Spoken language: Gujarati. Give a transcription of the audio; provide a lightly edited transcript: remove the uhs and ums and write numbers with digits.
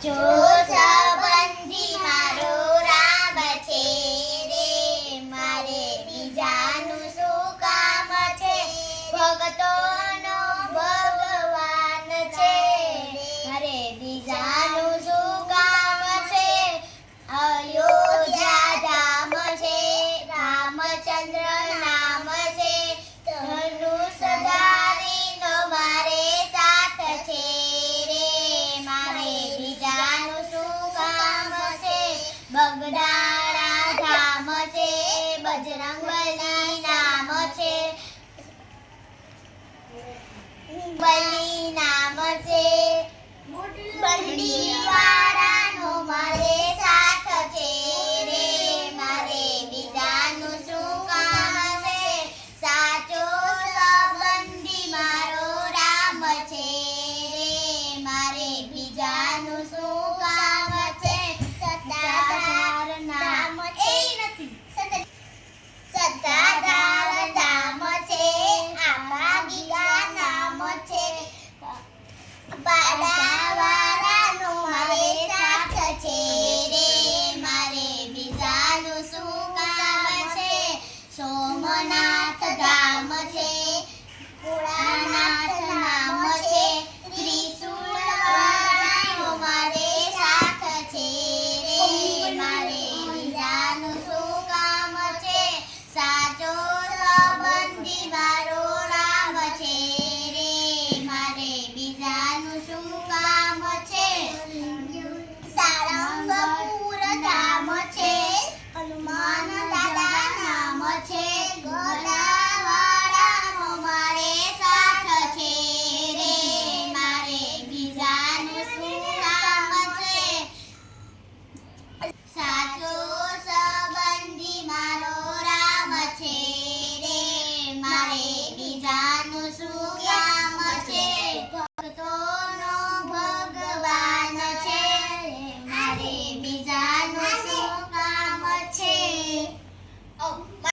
જો સંબંધી મારો રામ છે રે, મારે બીજાનું શું કામ છે? ભક્તોનો ભગવાન છે, મારે બીજાનું શું કામ છે? અયોધ્યા ધામ છે, રામચંદ્ર નામ છે, ધનુષ ધારીનો મારે સાથ છે રે, મારે બીજાનું શું કામ છે? બગદાણા ધામ છે, બજરંગબલી નામ છે, બલી